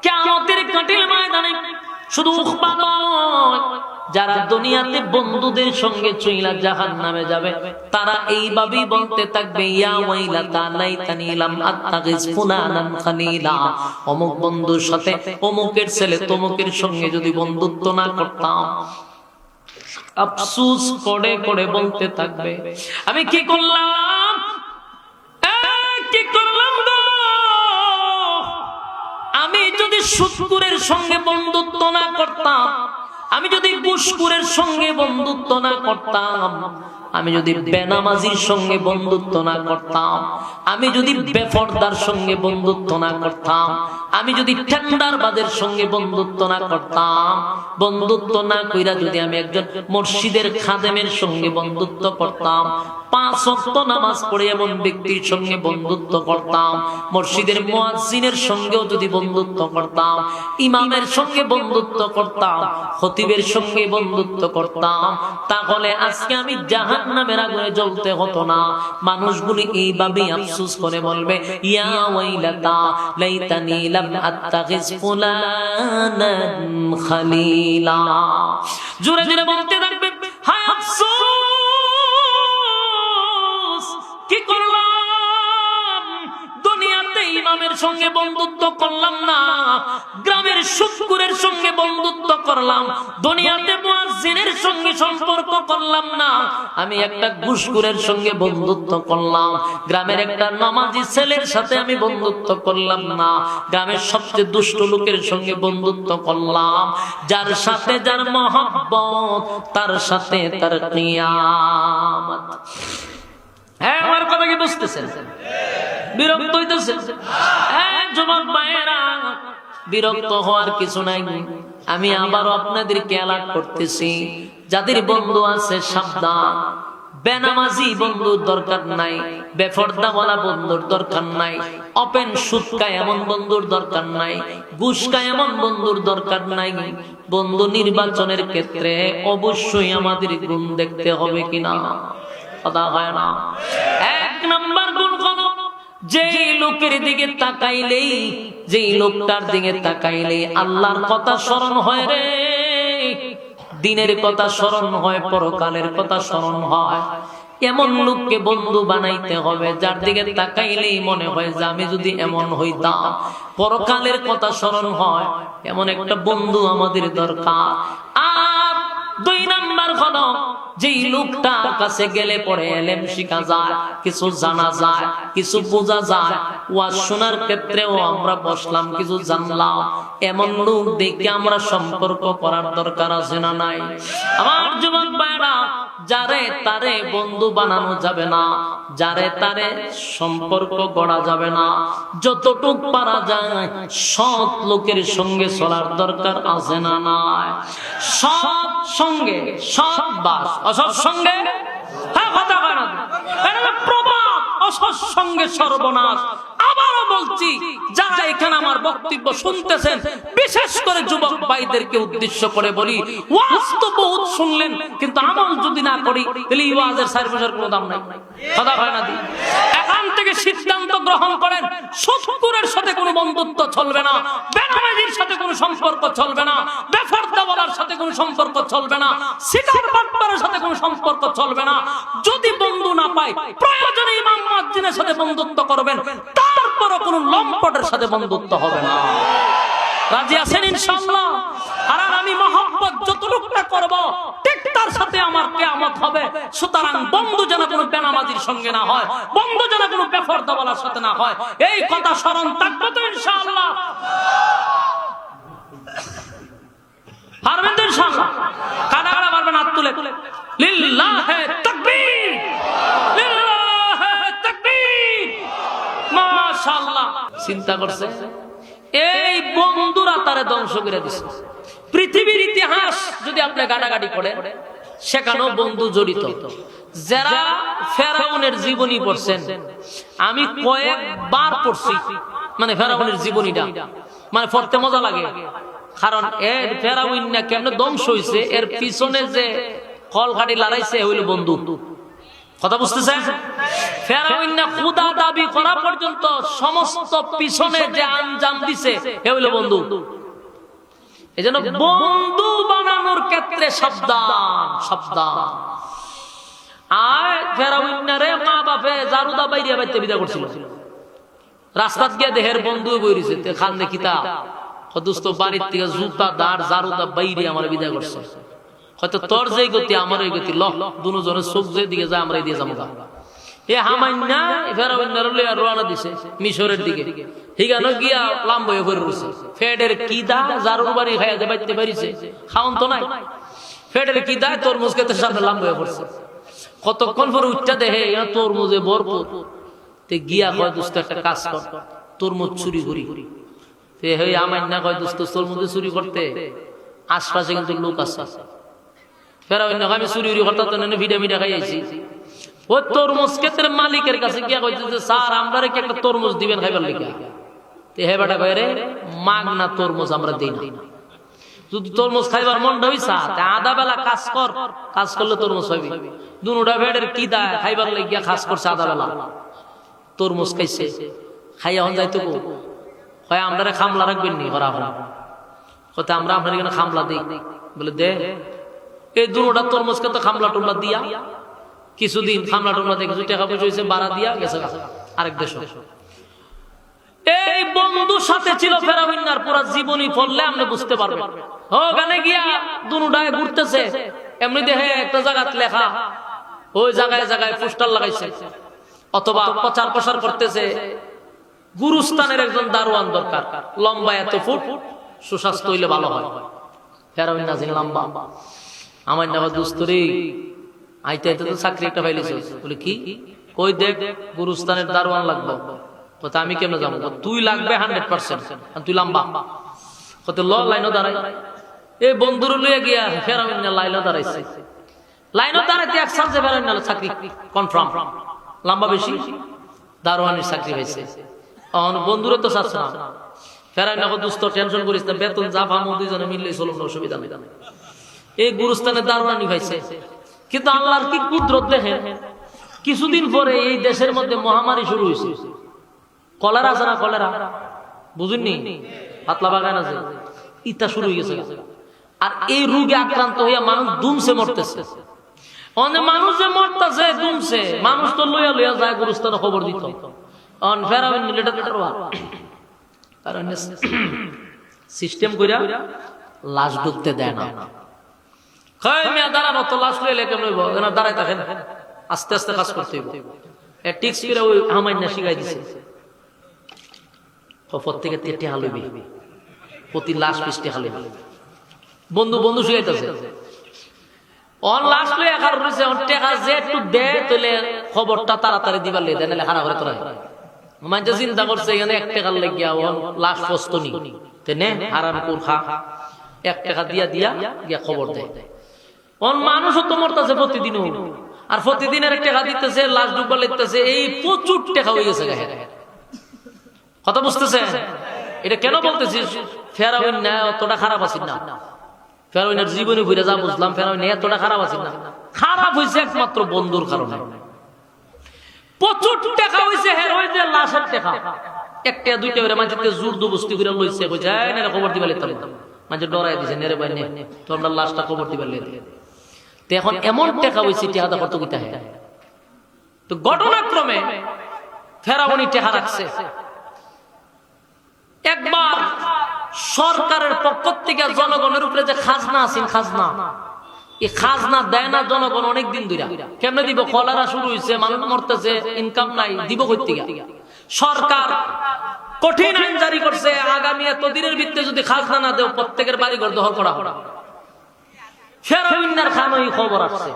কিয়ামতের কঠিন ময়দানে শুধু উখবা নয়, যারা দুনিয়াতে বন্ধুদের সঙ্গে চইলা জাহান্নামে যাবে তারা এইভাবেই বলতে থাকবে, ইয়া ওয়াইলাতা লাইতানি লাম আত্তাগিজ ফুলানান খালিলা। অমুক বন্ধুর সাথে অমুকের ছেলে তমুকের সঙ্গে যদি বন্ধুত্ব না করতাম। আফসোস করে করে বলতে থাকবে, আমি কি করলাম, কি করলাম গো, আমি যদি সুদখোরের সঙ্গে বন্ধুত্ব না করতাম, আমি যদি ঘুষখোরের সঙ্গে বন্ধুত্ব না করতাম, আমি যদি বেনামাজির সঙ্গে বন্ধুত্ব না করতাম, আমি যদি বেপরদার সঙ্গে বন্ধুত্ব না করতাম, আমি যদি টেন্ডারবাজের সঙ্গে বন্ধুত্ব না করতাম, বন্ধুত্ব না কইরা যদি আমি একজন মসজিদের খাদেমের সঙ্গে বন্ধুত্ব করতাম, 5 ওয়াক্ত নামাজ পড়ে এমন ব্যক্তির সঙ্গে বন্ধুত্ব করতাম, মসজিদের মুয়াজ্জিনের সঙ্গেও যদি বন্ধুত্ব করতাম, ইমামের সঙ্গে বন্ধুত্ব করতাম, খতিবের সঙ্গে বন্ধুত্ব করতাম, তাহলে আজকে আমি জাহান্নামের আগুনে জ্বলতে হতো না। মানুষগুলি এইভাবেই আফসোস করে বলবে, ইয়া ওয়াইলাতা লাইতানি লাম আত্তাগিজ ফুলানান খালিলা। জোরে জোরে বলতে থাকবে, হায় আফসোস, কি করলাম, দুনিয়াতে ইমামের সঙ্গে বন্ধুত্ব করলাম না, গ্রামের সুদখোরের সঙ্গে বন্ধুত্ব করলাম, দুনিয়াতে মুয়াজ্জিনের সঙ্গে সম্পর্ক করলাম না, আমি একটা ঘুষখোরের সঙ্গে বন্ধুত্ব করলাম, গ্রামের একটা নামাজি ছেলের সাথে আমি বন্ধুত্ব করলাম না, গ্রামের সবচেয়ে দুষ্ট লোকের সঙ্গে বন্ধুত্ব করলাম, যার সাথে যার মহব্বত তার সাথে তার কিয়ামত। হ্যাঁ, আমার কথা কি বুঝতেছেন? বিরক্ত হইতেছেন? হ্যাঁ যুবক ভাইয়েরা, বিরক্ত হওয়ার কিছু নাই। আমি আবারও আপনাদেরকে অ্যালার্ট করতেছি, যাদের বন্ধু আছে সাবধান। বেনামাজি বন্ধুর দরকার নাই, বেপরদাওয়ালা বন্ধুর দরকার নাই, ওপেন সুদকা এমন বন্ধুর দরকার নাই, ঘুষকা এমন বন্ধুর দরকার নাই। বন্ধু নির্বাচনের ক্ষেত্রে অবশ্যই আমাদের গুণ দেখতে হবে কিনা, কথা হয় না। 1 নাম্বার গুণ কোন, যেই লোকের দিকে তাকাইলেই, যেই লোকটার দিকে তাকাইলেই আল্লাহর কথা স্মরণ হয় রে, দিনের কথা স্মরণ হয়, পরকালের কথা স্মরণ হয়, এমন লোককে বন্ধু বানাইতে হবে যার দিকে তাকাইলেই মনে হয় যে আমি যদি এমন হইতাম, পরকালের কথা স্মরণ হয়, এমন একটা বন্ধু আমাদের দরকার। আর 2 নাম্বার হলো, যেই লোকটার কাছে গেলে পরে এলেম শিখা যায়, কিছু জানা যায়, কিছু বোঝা যায়, ওয়াজ শোনার ক্ষেত্রেও আমরা বসলাম কিছু জানলাম, এমন লোক দেখে আমরা সম্পর্ক করার দরকার আছে না নাই? আমার যুবক ভাইরা, যারে তারে বন্ধু বানানো যাবে না, যারে তারে সম্পর্ক গড়া যাবে না, যতটুক পারা যায় সৎ লোকের সঙ্গে চলার দরকার আছে না নাই? সৎ সঙ্গে সৎ বাস, অসৎ সঙ্গে হ্যাঁ কথা হয় না, এটা প্রবাদ, অসৎ সঙ্গে সর্বনাশ। আবারও বলছি, যারা এখানে আমার বক্তব্য শুনতেছেন, বিশেষ করে যুবক ভাইদেরকে উদ্দেশ্য করে বলি, ওয়াজ তো বহুত শুনলেন, কিন্তু আমল যদি না করি তাহলে এই ওয়াজের 4 পয়সার কোনো দাম নাই, কথা হয় না? এখন থেকে সিদ্ধান্ত গ্রহণ করেন, সুদখোরের সাথে কোনো বন্ধুত্ব চলবে না, বেনামাজির সাথে কোনো সম্পর্ক চলবে না, বেপরদাওয়ালার সাথে কোনো সম্পর্ক চলবে না, সিটার বাটপারের সাথে কোনো সম্পর্ক চলবে না। যদি বন্ধু না পাই, প্রয়োজনে ইমাম মুয়াজ্জিনের সাথে বন্ধুত্ব করবেন, তারপরও কোনো লম্পটের সাথে বন্ধুত্ব হবে না। রাজি আছেন ইনশাআল্লাহ? আর আমি মহব্বত যতটুকুটা করব, ঠিক তার সাথে আমার কিয়ামত হবে। সুতরাং বন্ধু যেন কোনো বেনামাজির সঙ্গে না হয়, বন্ধু যেন কোনো বেপরদাওয়ালার সাথে না হয়, এই কথা স্মরণ থাকবে তো ইনশাআল্লাহ? পারবেন তো ইনশাআল্লাহ? কারা কারা পারবেন হাত তুলে? লিল্লাহে তাকবীর, লিল্লাহে তাকবীর, মাশাআল্লাহ। চিন্তা করছে, এই বন্ধুরা তারে ধ্বংস করে দিছে। পৃথিবীর ইতিহাস যদি আপনি গাড়াগাড়ি করেন, সেখানেও বন্ধু জড়িত। যারা ফেরাউনের জীবনী পড়ছেন, আমি কয়েকবার পড়ছি, মানে ফেরাউনের জীবনীটা মানে পড়তে মজা লাগে, কারণ এর ফেরাউন না কেমনে ধ্বংস হইছে, এর পিছনে যে কলকাঠি লড়াইছে হইল বন্ধু। কথা বুঝতেছেন? ফেরাউন না খোদা দাবি করা পর্যন্ত সমস্ত পিছনে যে আঞ্জাম দিছে এ হইল বন্ধু। এজন্য বন্ধু বানানোর ক্ষেত্রে সাবধান সাবধান। আর ফেরাউন্নারে মা বাপে জারুদা বাইরিয়া বাইতে বিদা করছিল। রাস্তাত গিয়ে দেহের বন্ধু বইরিছে তে খান দেখিতা কদুস্ত বাড়ির থেকে জুতা দাঁড় জারুদা বাইরে আমার বিদা করছে। হয়তো তোর যেই গতি আমার এই গতি, ল দুজনের চোখ যে দিকে যায় আমরা দিয়ে যাবো। এ হামাইন্না ফেরাউন্নার লইয়া রওনা দিছে মিশরের দিকে। হিগানো গিয়া লাম্ব হয়ে পড়ে রইছে। ফেডের কি দা জারুর বাড়ি খাইয়া দে বাইতে পারিছে, খাওন তো নাই। ফেডের কি দা তরমুজ খেতে সামনে লাম্ব হয়ে পড়ছে। কতক্ষণ পরে উঠটা দেখে তরমুজে ভরপুর। তে গিয়া কয় দোস্ত একটা কাজ কর, তরমুজ চুরি করি। তে হে আমাইন্না কয় দোস্ত তরমুজে চুরি করতে আশপাশে কিন্তু লোক আছে। ফেরাউন আমি চুরি করতে ভিডা মিডা খাই আইছি। ও তরমুজ ক্ষেতের মালিকের কাছে গিয়া কইতেছে স্যার আমরা কি একটা তরমুজ দিবেন খাইবার লাগিয়া। তে হে বেটা কয় রে মাগনা তরমুজ আমরা দেই না। যদি তরমুজ খাইবার মনটা হইছা তে আধা বেলা কাজ কর, কাজ করলে তরমুজ হইবে। দুনুটা ভেড়ের কি দা খাইবার লাগিয়া কাজ করছে আধা বেলা, তরমুজ খাইছে। খাইয়া হন যাইতো কয় আমরা খামলা রাখবেন নি করা করা কত আমরা আপনার এখানে খামলা দিই। বলে দে। এই দুটা তরমুজকে তো খামলা টুমলা দিয়া কিছুদিন খামলা টুমলা দিয়ে কিছু টাকা পয়সা হয়েছে বাড়া দিয়া গেছে আরেক দেশ। এই বন্ধুর সাথে ছিল ফেরাউন্নার পুরা জীবনী পড়লে আপনি বুঝতে পারবেন। ওখানে গিয়া দুটায় ঘুরতেছে, এমনি দেখে একটা জায়গায় লেখা, ওই জায়গায় জায়গায় পোস্টার লাগাইছে অথবা প্রচার প্রসার করতেছে গুরুস্থানের একজন দারোয়ান দরকার, লম্বা এত ফুট, সুস্বাস্থ্য হইলে ভালো হয়। ফেরাউন না লম্বা আমার না দুস্তরে আইতে আইতে তো চাকরি একটা পাইলিস। বলে কি কই দেখ গুরুস্থানের দারোয়ান লাগবে। কত আমি কেমনে যাবো? তুই লাগবে 100%, তুই লম্বা। কত ল লাইনও দাঁড়াই। এই বন্ধুর লইয়া গিয়া ফেরাউন না লাইনও দাঁড়াইছে। লাইনও দাঁড়াইতে এক সাথে ফেরাউন না চাকরি কনফার্ম, লম্বা বেশি, দারোয়ানের চাকরি হয়েছে। বন্ধুরে তো চাচ্ছে না। ফেরাউন না দুস্থ টেনশন করিস না, বেতন যা পাবো দুইজনে মিললে চলুন, অসুবিধা নেই। এই গুরুস্থানের দারোয়ানি হয়েছে। কিন্তু আল্লাহর কি কুদরত দেখেন, কিছুদিন পরে এই দেশের মধ্যে মহামারী শুরু হয়েছে। কলেরা আছে না, কলেরা বুঝুননি, পাতলা বাগান আছে, ইটা শুরু হয়ে গেছে। আর এই রোগে আক্রান্ত হইয়া মানুষ দুমছে মরতেছে। অনেক মানুষ যে মরতেছে দুমছে, মানুষ তো লইয়া লইয়া যায় গুরুস্থানে খবর দিত। ফেরাউন সিস্টেম কইরা লাশ ঢুকতে দেয় না। দাঁড়ানো তো লাশ লইলে কেমন দাঁড়াই থাকেন, আস্তে আস্তে কাজ করতে টিক্স করে ওই হামাইন্না শিখাই দিছে। প্রত্যেকে তেটে হালবি, প্রতি লাশ পিছতে হালবি। বন্ধু বন্ধু শিখাইতেছে। অন লাশ লই একার রইছে, অন টাকা যে একটু দে তাহলে খবরটা তাড়াতাড়ি দিবার লে দেন, হারা করে তোরা মানুষ চিন্তা করছে এখানে 1 টাকার লাগিয়া লাশ পস্তনি তেনে হারান কোর খা 1 টাকা দিয়া দিয়া গিয়া খবর দেয়। অন মানুষও তো মরতেছে প্রতিদিনও, আর প্রতিদিনের 1 টাকা দিতেছে, লাশ ডুববার লিখতেছে। এই প্রচুর টাকা হয়ে গেছে। কথা বুঝতেছে? এটা কেন বলতেছি? ফেরাউন না অতটা খারাপ আছেন না, ফেরাউনের জীবনে ঘুরে যা বুঝলাম ফেরাউন এতটা খারাপ আছেন না। খারাপ হয়েছে একমাত্র বন্ধুর কারণে। প্রচুর টাকা হয়েছে হের ওই যে লাশের টাকা, 1 টাকা 2 টাকা মানুষকে জোর দুবস্তি করে লইছে, কইছে না খবর দিবা লিখতাম, মানুষ ডরাই দিছে নেরে ভাই নে তো আমরা লাশটা খবর দিবা লিখ। তো এখন এমন টাকা হয়েছে টাকা কত কিতা হয়। তো ঘটনাক্রমে ফেরাউনি টাকা রাখছে। একবার সরকারের পক্ষ থেকে জনগণের উপরে যে খাজনা আছে, খাজনা, এই খাজনা দেয় না জনগণ অনেকদিন ধরে। কেমনে দিব? কলেরা শুরু হয়েছে, মানুষ মরতেছে, ইনকাম নাই, দিব কই থেকে? সরকার কঠিন আইন জারি করছে, আগামী এতদিনের ভিতরে যদি খাজনা না দেও প্রত্যেকের বাড়ি ঘর দখল করা হবে। ফেরাউন্নার খান ওই খবর আসছে।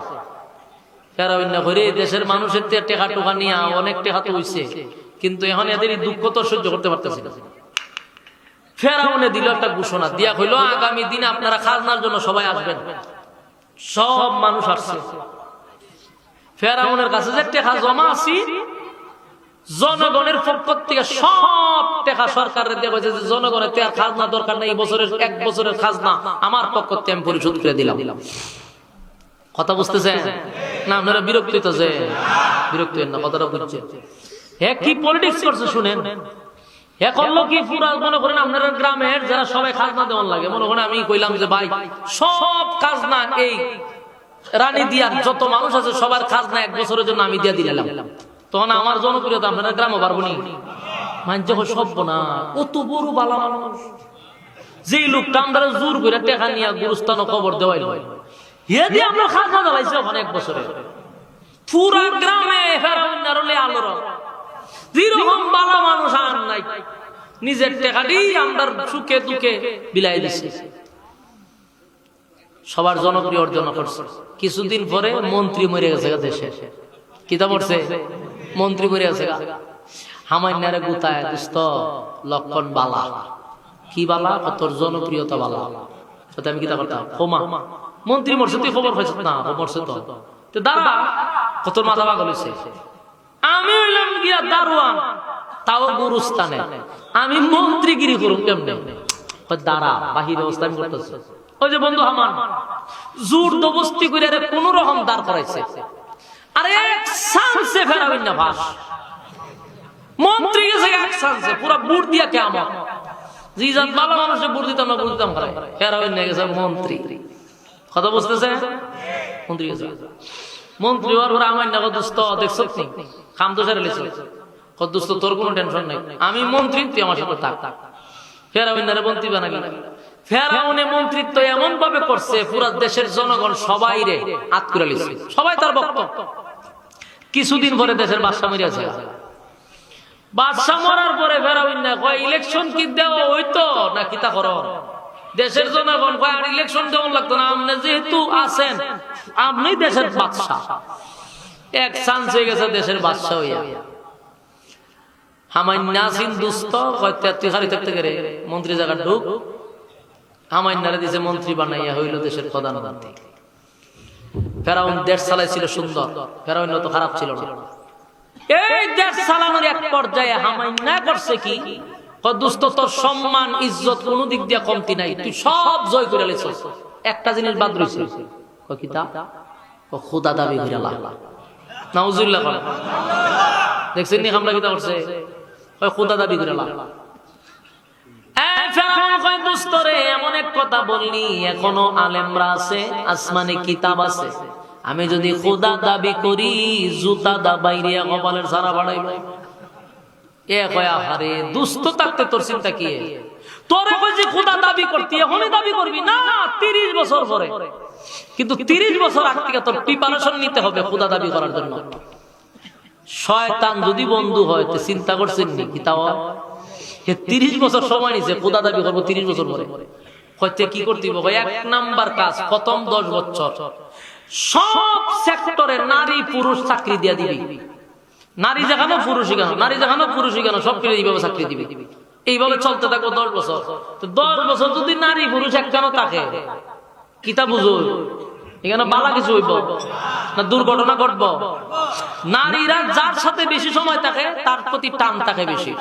ফেরাউন্না ঘরে দেশের মানুষের টাকা টুকা নিয়ে অনেক টাকা তো হইছে, কিন্তু এখন এদের দুঃখ তো সহ্য করতে পারতেছে না। ফেরাউনে দিল একটা ঘোষণা দিয়া হইল, আগামী দিনে আপনারা খাজনার জন্য সবাই আসবেন। সব মানুষ আসছে। ফেরাউনের কাছে যে টাকা জমা আছে জনগণের পক্ষ থেকে সব টাকা সরকারের দেওয়া হয়েছে। জনগণের টাকা খাজনা দরকার নেই, 1 বছরের খাজনা আমার পক্ষ থেকে আমি পরিশোধ করে দিলাম। কথা বুঝতেছেন? না আপনারা বিরক্ত হইতেছে? বিরক্ত হন না, কথাটা বুঝছে। হ্যাঁ কি পলিটিক্স করছে শুনেন। হ্যাঁ করলো কি, পুরা মনে করেন আপনারা গ্রামের যারা সবাই খাজনা দেওয়ার লাগে, মনে করেন আমি কইলাম যে ভাই সব খাজনা এই রানী দিয়ার যত মানুষ আছে সবার খাজনা 1 বছরের জন্য আমি দিয়া দিলাম, তখন আমার জনপ্রিয়তা আপনারা গ্রামে পারবো নি? মানছে সভ্য না, কত বড় বালা মানুষ, যে লোকটা আমরা জোর করে টাকা নিয়ে গুরুস্থান খবর দেওয়াই হে দিয়ে আমরা খাজনা জ্বালাইছি ওখানে 1 বছরে। পুরা গ্রামে আলোর যেরকম বালা মানুষ আর নাই, নিজের টাকা দিয়ে আমরা সুখে দুঃখে বিলাই দিছি, সবার জনপ্রিয় অর্জন করছে। কিছুদিন পরে মন্ত্রী মরে গেছে দেশে, কিতা পড়ছে? মন্ত্রী মরে গেছে। হামাইনারে গুতায় দুস্ত লক্ষণ বালা, কি বালা? তোর জনপ্রিয়তা বালা। আমি কিতা করতাম, হোমা মন্ত্রী মরছে, তুই খবর পাইছ না? মরছে তো দাঁড়া, তোর মাথা পাগল হয়েছে। আমি হইলাম গিয়া দারোয়ান, তাও গুরুস্থানে, আমি মন্ত্রীগিরি করুম কেমনে? দাঁড়া, বাহির অবস্থা আমি করতেছি। ওই যে বন্ধু হামান জোর দবস্তি করে কোন রকম দাঁড় করাইছে, আরে এক সানসে ফেরাবেন না ভাস, মন্ত্রী গেছে এক সানসে, পুরা বুট দিয়া কেমন জি জান বাবা মানুষে বুট দিতাম না, বুট দিতাম ফেরাবেন না, গেছে মন্ত্রী। কথা বুঝতেছে? মন্ত্রী গেছে, মন্ত্রী হওয়ার পরে আমার না দোস্ত দেখছ খাম তো সেরে লিখছে, দোস্ত তোর কোনো টেনশন নাই, আমি মন্ত্রী, তুই আমার সাথে থাক। ফেরাবেন না মন্ত্রী বানাবি। ফেরাউনে মন্ত্রিত্ব এমন ভাবে করছে, পুরা দেশের জনগণ সবাই রে হাত করে লিখছে, সবাই তার বক্তব্য। কিছুদিন পরে দেশের বাদশা মরিয়াছে। বাদশা মরার পরে ফেরাউন না কয় ইলেকশন কি দেওয়া হইতো না কিতা করো? দেশের জনগণ কয় আর ইলেকশন দেওয়া লাগতো না, আপনি যেহেতু আছেন আপনি দেশের বাদশা। এক চান্স হয়ে গেছে দেশের বাদশা হইয়া। হামাইন্নাসিন দুস্থ কয় তুই খালি থাকতে গেলে মন্ত্রী জায়গা ঢুক। হামাইন্নারে দিছে মন্ত্রী বানাইয়া হইল দেশের প্রধানমন্ত্রী। ফেরাউন দেশ চালাইছিল সুন্দর, ফেরাউন তো খারাপ ছিল না। এই দেশ চালানোর এক পর্যায়ে হামাইন্না করছে কি, দুস্থ তোর সম্মান ইজ্জত কোন দিক দিয়ে কমতি নাই, তুই সব জয় করে লিছিস, একটা জিনিস বাদ রইছে। কিতা? খোদা দাবি করে আল্লাহ। নাউজুবিল্লাহ। দেখছেন নি হামলা কিতা করছে? খোদা দাবি করে আল্লাহ। এমন এক কথা বললি, এখনো আলেমরা আছে, আসমানে কিতাব আছে, আমি যদি খোদা দাবি করি জুতা দাবাইরিয়া কপালের সারা বাড়াইব। এ কয়া হারে দুস্থ থাকতে তোর চিন্তা কি? তোরে বলছি খোদা দাবি করতি, এখনই দাবি করবি না 30 বছর পরে, কিন্তু 30 বছর আগ থেকে তোর প্রিপারেশন নিতে হবে খোদা দাবি করার জন্য। শয়তান যদি বন্ধু হয় তো চিন্তা করছেন নি কি তাও 30 বছর সময় নিছে খোদা দাবি করবো 30 বছর পরে। হয়তো কি করতে হবে? 1 নাম্বার কাজ, প্রথম 10 বছর সব সেক্টরে নারী পুরুষ চাকরি দিয়া দিবি। নারী যেখানে পুরুষই কেন, নারী যেখানে পুরুষই কেন, সব কিছু এইভাবে চাকরি দিবি। এইভাবে চলতে থাকবো 10 বছর। তো 10 বছর যদি নারী পুরুষ একখানে থাকে, কিতা বুঝো এখানে বালা কিছু হইব না দুর্ঘটনা ঘটবো? নারীরা যার সাথে বেশি সময় থাকে তার প্রতি টান থাকে বেশি।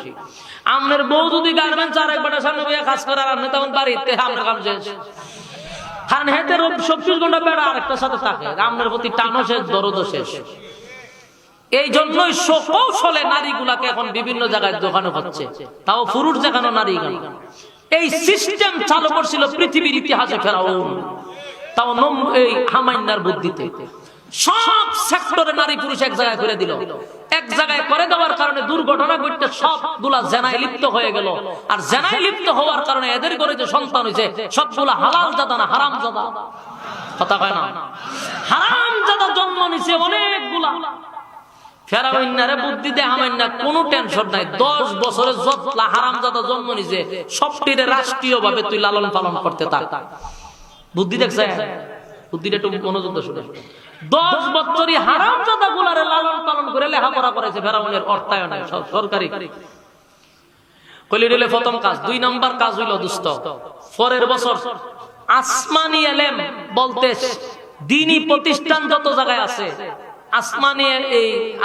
আমাদের বউ যদি গার্মেন্টস আর একবার সামনে বইয়া কাজ করে, আর তখন বাড়িতে আমরা কাম শেষ, কারণ হেতে 24 ঘন্টা বেড়া আরেকটার সাথে থাকে, আমাদের প্রতি টানও শেষ, দরদও শেষ। এই জন্যই কৌশলে নারীগুলাকে এখন বিভিন্ন জায়গায় দোকানো হচ্ছে, তাও পুরুষ দেখানো নারী। এই সিস্টেম চালু করছিল পৃথিবীর ইতিহাসে ফেরাউন, তাও এই হামাইন্নার বুদ্ধিতে। সব সেক্টরে নারী পুরুষ এক জায়গায় করে দিল। এক জায়গায় করে দেওয়ার কারণে দুর্ঘটনা ঘটতে সবগুলা জেনায় লিপ্ত হয়ে গেল। আর জেনায় লিপ্ত হওয়ার কারণে এদের করে যে সন্তান হয়েছে সবগুলা হালাল জাদা না হারাম জাদা। কথা কয় না? হারাম জাদা জন্ম নিছে অনেকগুলা। ফেরাউন্নারে বুদ্ধি দে হামাইন্না কোনো টেনশন নাই, 10 বছরে যতলা হারাম জাদা জন্ম নিছে সবটিরে রাষ্ট্রীয় ভাবে তুই লালন পালন করতে থাক। বুদ্ধি দেখছে? বুদ্ধিটা একটু মনোযোগ দিয়ে শুনে। 10 বছরই হারাম জাদা গুলারে লালন পালন করে লেখাপড়া করেছে ফেরাউনের অর্থায়নে সরকারি। কইলে প্রথম কাজ। 2 নাম্বার কাজ হইল দুস্থ, পরের বছর আসমানি এলেম বলতে দ্বীনি প্রতিষ্ঠান যত জায়গায় আছে,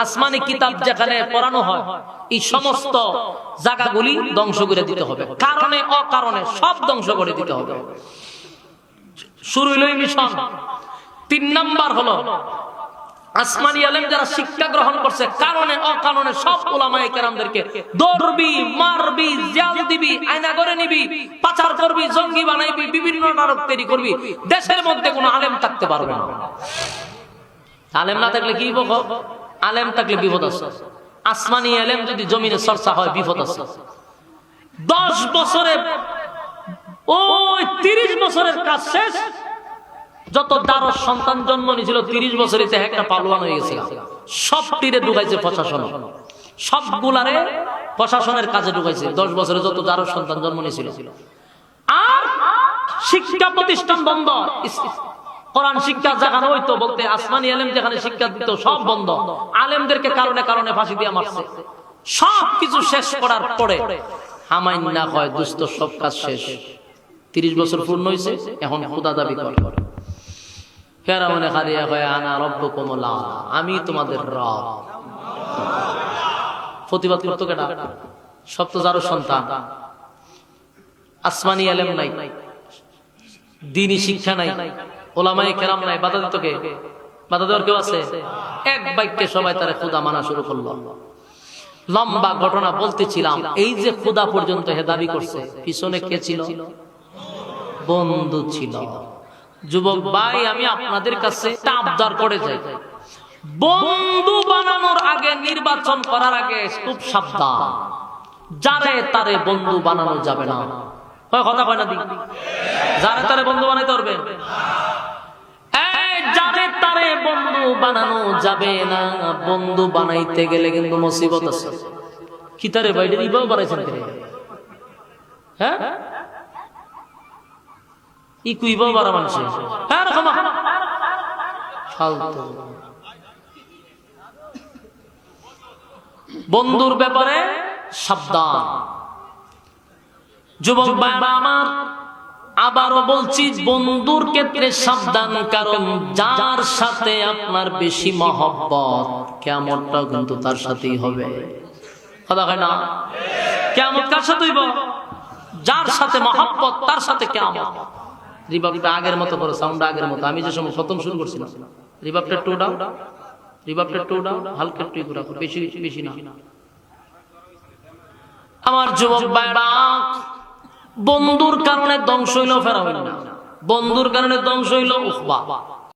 আসমানি কিতাব যেখানে পড়ানো হয়, এই সমস্ত জায়গাগুলি ধ্বংস করে দিতে হবে, কারণে অকারণে সব ধ্বংস করে দিতে হবে। শুরু হইল এই মিশন। 3 নাম্বার হলো আসমানি আলেম যারা শিক্ষা গ্রহণ করছে কারণে অকারণে সব উলামায়ে কেরামদেরকে দৌড়বি, মারবি, জেল দিবি, আয়না করে নিবি, পাচার করবি, জঙ্গি বানাইবি, বিভিন্ন নাটক তৈরি করবি, দেশের মধ্যে কোনো আলেম থাকতে পারবে না। আলেম না থাকলে কি বিপদ? আলেম থাকলে বিপদ আছে। আসমানি আলেম যদি জমিনে চর্চা হয় বিপদ আছে। 10 বছরে ওই 30 বছরের কাজ শেষ। যত দারস সন্তান জন্ম নিয়েছিল 30 বছরে একটা পালোয়ান হয়ে গেছে, সব তীরে ঢুকাইছে প্রশাসন, সবগুলারে প্রশাসনের কাজে ঢুকাইছে। 10 বছরে যত দারস সন্তান জন্ম নিয়েছিল। আর শিক্ষা প্রতিষ্ঠান বন্ধ, কোরআন শিক্ষা যেখানে হইতো, বলতে আসমানি আলেম যেখানে শিক্ষা দিত সব বন্ধ। আলেমদেরকে কারণে কারণে ফাঁসি দিয়ে মারছে। সবকিছু শেষ করার পরে হামাইন না হয় দুস্থ, সব কাজ শেষ। 30 বছর পূর্ণ হয়েছে, এখন খোদা দাবি করে। ফেরাউনে খালিয়া কয় আনা রব্বুকুমুল আ'লা, আমি তোমাদের রব। প্রতিবাদ করতো কেডা? সব তো যারও সন্তান। আসমানি আলেম নাই, দ্বীনি শিক্ষা নাই, উলামায়ে কেরাম নাই, বাধা দিত কে? বাধা দেওয়ার কেউ আছে? এক বাক্যে সবাই তারে খোদা মানা শুরু করলো। লম্বা ঘটনা বলতেছিলাম। এই যে খোদা পর্যন্ত হে দাবি করছে, পিছনে কে ছিল? বন্ধু ছিল। যুবক ভাই, আমি আপনাদের কাছে আবদার করে যাই, বন্ধু বানানোর আগে, নির্বাচন করার আগে খুব সাবধান। যারে তারে বন্ধু বানানো যাবে না। কথা কয় না দিক? যারে তারে বন্ধু বানাইতে পারবেন? যারে তারে বন্ধু বানানো যাবে না। বন্ধু বানাইতে গেলে কিন্তু মুসিবত আছে। কি তারে বাইরে ইবাও বানাইছেন কে? হ্যাঁ, ই কুইবাও বাড়া মানুষ। হ্যাঁ, ফালতু। বন্ধুর ব্যাপারে সাবধান। যুবক ভাইরা আমার, আবারও বলছি, বন্ধুর ক্ষেত্রে সাবধান। কারণ যার সাথে আপনার বেশি মহব্বত, কিয়ামতটাও কিন্তু তার সাথেই হবে। কথা হয় না? কিয়ামত কার সাথে হইব? যার সাথে মহব্বত তার সাথে কিয়ামত। রিভাবটা আগের মতো করো, সাউন্ড আগের মতো। আমি যে সময় প্রথম শুরু করছিলাম, রিভাবটা একটু দাও, রিভাবটা একটু দাও, হালকা একটু ঘোরা, বেশি বেশি না। আমার যুবক ভাইরা, বন্ধুর কারণে ধ্বংস হইল ফেরাউন না, বন্ধুর কারণে ধ্বংস হইল উকবা।